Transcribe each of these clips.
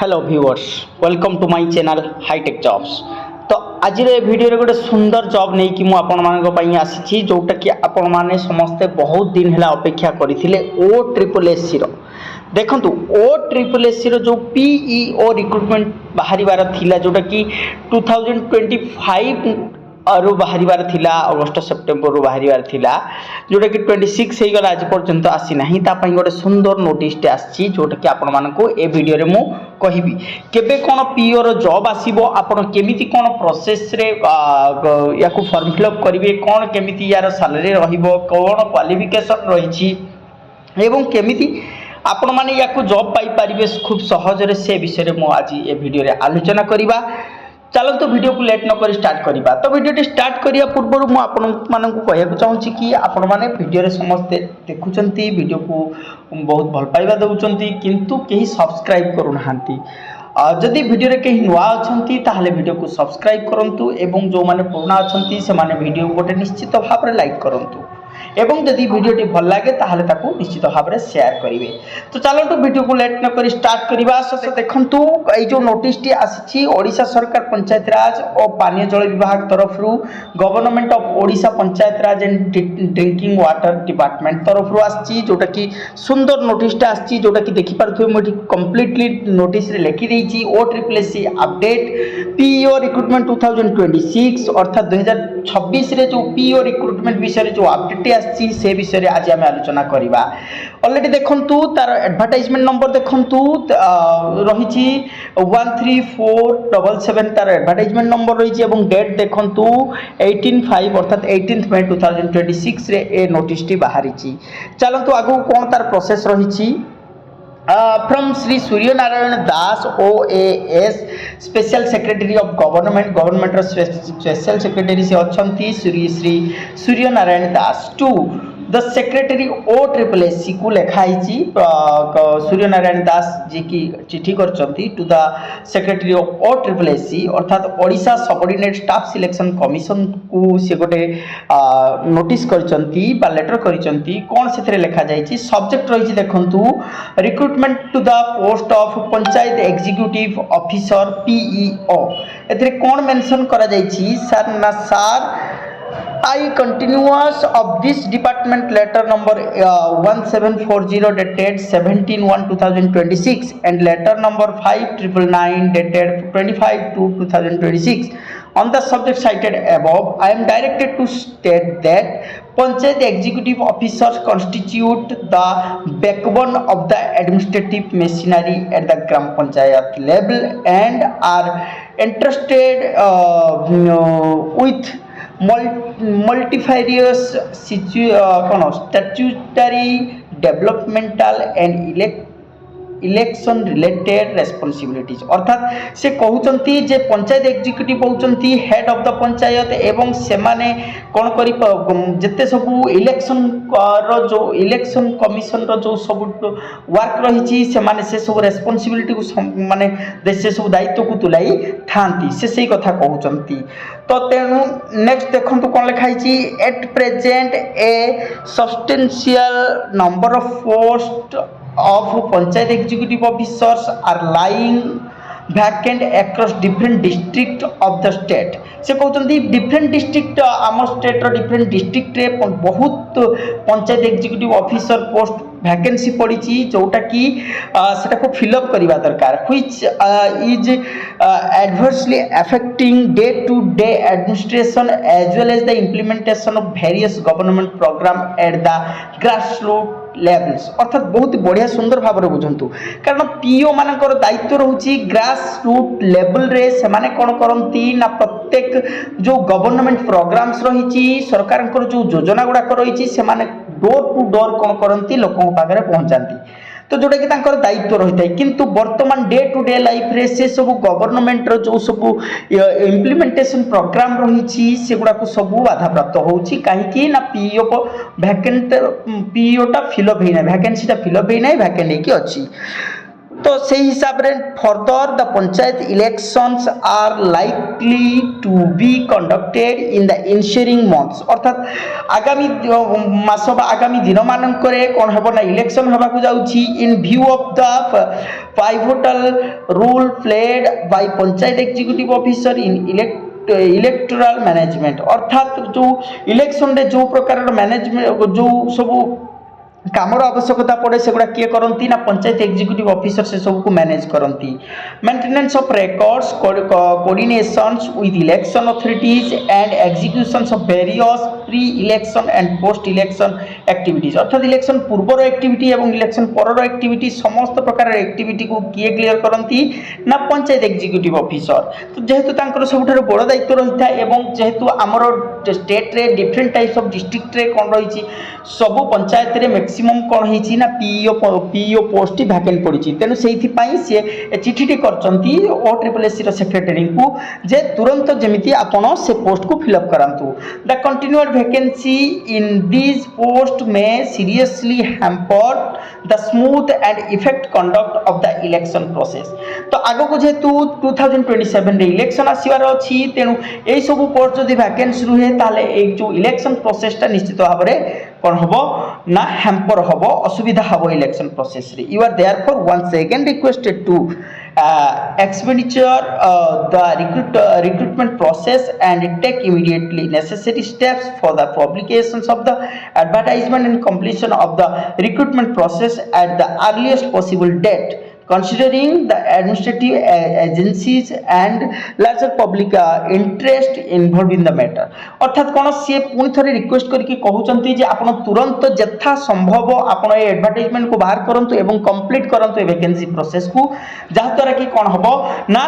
Hello viewers welcome to my channel hitech jobs. तो आज video गोटे सुंदर जॉब नहीं कि मुझे आसी जोटा कि आपण मैंने समस्ते बहुत दिन है अपेक्षा करते ओ ट्रिपल एस सी देखु ओ ट्रिपल एस सी जो पीईओ रिक्रुटमेंट बाहर थिला जोटा कि 2025 रु बाहर अगस्ट सेप्टेम्बर रु बाहर जोटा कि 26 हो गला आज पर्यंत आसी ना गोटे सुंदर नोटिस आसी जोटा कि आपण मानक ए वीडियो रे मु कहिबी केबे कोन पीओ रो जॉब आसीबो आपण केमिति कोन प्रोसेस रे याकू फॉर्म फिलअप करिवे कोन केमिति यार सैलरी रहिबो कोन क्वालिफिकेशन रहिछि एवं केमिति आपण माने याकू जॉब पाई परिबे खूब सहज रे से विषय रे मु आज ए वीडियो रे आलोचना करिबा। चलो तो वीडियो को लेट न कर स्टार्ट करवा। तो वीडियो स्टार्ट करिया पूर्व मु आपण मानकु कहया चाहूची कि आपण माने वीडियो रे समस्त देखुचंती वीडियो को बहुत भल पाइबा दउचंती किंतु केही सब्सक्राइब करू नाहंती। जदि वीडियो रे केही नुआ अछंती ताहले वीडियो को सब्सक्राइब करंतु एवं जो माने पुराना अछंती से माने वीडियो को गोटे निश्चित भाव रे लाइक करंतु एवं जदि वीडियोटी भल लगे ताहले ताकू निश्चित भाव में शेयर करेंगे। तो चलो वीडियो को लेट न कर स्टार्ट करवा। देखु ये जो नोटिस टी आसी ओडिशा सरकार पंचायत राज और पानीय जल विभाग तरफ government of Odisha panchayat Raj and drinking water department तरफ आसी जोटा कि सुंदर नोटिस टा आसी जोटा कि देखि पारथुवे मुझे कंप्लीटली नोटिस रे लिखि देछि O triple S C update PEO recruitment 2026 अर्थात 2026 रे जो पीईओ रिक्रुटमेंट विषय जो अपडेट से विषय आज आम आलोचना करवा। ऑलरेडी देखंतु तार एडवर्टाइजमेंट नंबर देखंतु रही 13477 तार एडवर्टाइजमेंट नंबर रही एवं डेट देखंतु 18/5 अर्थात 18 मई 2026 रे ए नोटिस टी बाहरी। चलतु आगु कौन तार प्रोसेस रही from Shri Surya Narayan Das OAS special secretary of government special secretary से अच्छी Shri Surya Narayan Das to the secretary O triple S C को लिखाई सूर्य नारायण दास जी की चिठी करचंती to the secretary of O triple S C अर्थात Odisha subordinate staff selection commission को से गोटे नोटिस करचंती बा लेटर करचंती कौन से लिखा जाइए सब्जेक्ट रही देखंतु recruitment to the post of panchayat executive officer PEO एथरे कौन मेंशन करा जाइए सर ना sir I continuous of this department letter number 1740 dated 17/1/2026 and letter number 5999 dated 25/2/2026 on the subject cited above. I am directed to state that Panchayat executive officers constitute the backbone of the administrative machinery at the Gram Panchayat level and are entrusted with multifarious statutory developmental and election related responsibilities अर्थात से कहउचंती जे panchayat executive होउचंती head of the panchayat एवं से माने कोन करी जते सब इलेक्शन रो जो इलेक्शन कमिशन रो जो सब वर्क रही से माने से सब रेस्पॉन्सिबिलिटी को माने से सब दायित्व को तुलाई थांती से सही कथा कहउचंती। तो तेनु नेक्स्ट देखंतु कोन लिखाई छि at present A substantial number of post of panchayat executive officers are lying vacant across different district of the state से कहते डिफरेंट डिस्ट्रिक्ट आम स्टेट रो डिफरेंट डिस्ट्रिक्ट रे बहुत panchayat executive officer post vacancy पड़ी जोटा कि सेटा को फिलअप करवा दरकार which is adversely affecting day to day administration as well as the implementation of various government programme at the grassroot levels अर्थात बहुत बढ़िया सुंदर भाव में बुझंतु कारण पीओ मानकर दायित्व रहुची ग्रास रूट लेवल रे से माने कोन करंती ना प्रत्येक जो गवर्नमेंट प्रोग्राम्स रही सरकार जो योजना गुड़ाक रही से माने डोर टू डोर कौन करती लोकों पाखे पहुंचाती तो जोटा कि तांकर दायित्व रही है किंतु वर्तमान डे टू डे लाइफ रे से सब गवर्नमेंट रो जो सब इम्प्लीमेंटेशन प्रोग्राम रही से गुड़ाक सब बाधा प्राप्त होची कहीं ना पीओ वैकेंट पीओटा फिलअप होना वैकेंसीटा फिलअप होना वैकेंट होगी अच्छी तो से हिसाब रे further the panchayat elections are likely to be conducted in the ensuing months अर्थात आगामी मास बा आगामी दिन मानकरे कोन हेबो ना इलेक्शन हेबा को जाउछि in view of the pivotal role played by panchayat executive officer in electoral management अर्थात जो इलेक्शन रे जो प्रकार मैनेजमेंट जो सब कामर आवश्यकता पड़े से गुड़ा किए करती ना पंचायत एग्जीक्यूटिव ऑफिसर से सब को मैनेज करती maintenance of records coordinations with election authorities and executions of various pre election and post election activities अर्थात इलेक्शन पूर्वर एक्टिविटी एवं इलेक्शन परर एक्टिविटी समस्त प्रकार एक्टिविटी को किए क्लियर करती ना पंचायत एग्जीक्यूटिव ऑफिसर तो जेहेतु तांकर सबुठार बड़ दायित्व रही है एवं जेहेतु आमर स्टेट रे डिफरेंट टाइप्स ऑफ डिस्ट्रिक्ट रे कोन रही सब पंचायत रे मैक्सिमम कौन होती ना पीईओ पोस्ट वैकेंट पड़ी तेणु से सी चिठी करचंती OSSC सेक्रेटरी को जे तुरंत जमिति आपण से पोस्ट को फिलअप करांतु the continued vacancy in this post में seriously hamper the smooth and effect conduct of the election process तो आगो को जेतु 2027 रे इलेक्शन आसीबार अछि तेणु एई सब पोस्ट जदि वैकेंसी रुहे ताले एक जो इलेक्शन प्रोसेसटा निश्चित भाव में कौन हम ना हैम्पर हम असुविधा हम इलेक्शन प्रोसेस रे you are therefore once again requested to expenditure the recruitment process and take immediately necessary steps for the publications of the advertisement and completion of the recruitment process at the earliest possible date considering the administrative agencies and larger public interest involved in the matter अर्थात कोन से पुनी थरे request करके कहउचंती जे आपण तुरंत जथा संभव आपण ए एडवर्टाइजमेंट को बाहर करंतु एवं कंप्लीट करंतु ए वैकेंसी प्रोसेस को जहा द्वारा कि कोन हबो ना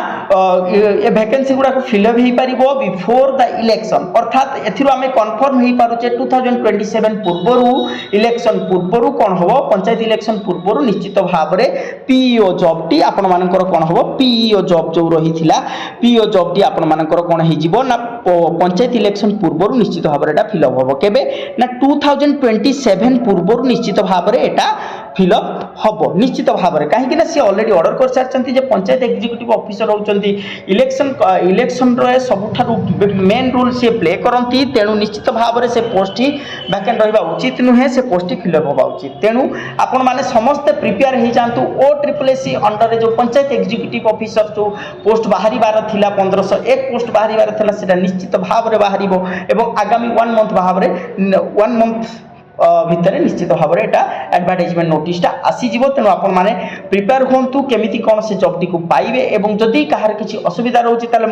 ए वैकेंसी गुडा को फिल अप हेई परिबो बिफोर द इलेक्शन अर्थात एथिरो हमें कंफर्म हेई पारुचे 2027 पूर्वरु इलेक्शन पूर्वरु कोन हबो पंचायत इलेक्शन पूर्वरु निश्चित भाव रे पीईओ जॉब टी आपण मानकर कोन हबो पीईओ जॉब जो रही थिला पीईओ जॉब टी आपण मानकर कोन हेई जिवो ना पंचायत इलेक्शन पूर्वरु निश्चित भाव रे एटा फिल अप हबो केबे ना 2027 पूर्वरु निश्चित भाव रे एटा फिल अप हबो निश्चित भाव रे काहे कि ना से ऑलरेडी ऑर्डर कर सारचंती जे पंचायत एग्जीक्यूटिव ऑफिसर होचंती इलेक्शन रे सबुठारु मेन रोल से प्ले करंती तेनु निश्चित भाव रे से पोस्ट ही वैकेंट रहबा उचित नुहे से पोस्ट ही फिल अप होबा उचित तेनु आपण माने समस्त प्रिपेयर हे जानतु OSSC अंडर जो पंचायत एग्जीक्यूटिव ऑफिसर जो पोस्ट बाहरी बार थिला 1501 पोस्ट बाहरी बार थिला सेटा निश्चित भाव रे बाहरिबो एवं आगामी 1 मंथ भाव रे 1 मंथ भितर निश्चित भाव में एटा एडवर्टाइजमेंट नोटिसटा आसी जीवो तेनु आपण माने प्रिपेयर होंतु केमिति कोन से जॉब टी को पाइबे एवं जदि कहार किछि असुविधा रहउछि ताले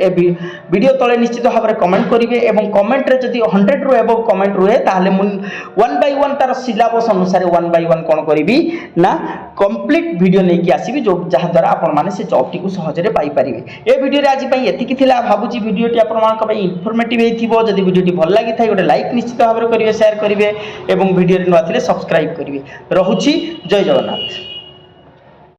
वीडियो तले निश्चित भाव में कमेंट करिवे एवं कमेंट रे जदि 100 रु एबव कमेंट रुहे ताले मु 1 बाय 1 तार सिलेबस अनुसार 1 बाय 1 कोन करिवि ना कंप्लीट वीडियो नै कि आसीबि जो जहा द्वारा आपण माने से जॉब टी को सहज रे पाई परिबे ए वीडियो रे आज पई एतिकी थिला भाबुची वीडियो टी आपण मान पई इंफॉर्मेटिव हेथिबो जदि वीडियो टी भल लागि थाई गोटे लाइक निश्चित भाव में करिवे शेयर करिवे एवं वीडियो रे नथिले सब्सक्राइब करिवे रहुछि जय जगन्नाथ।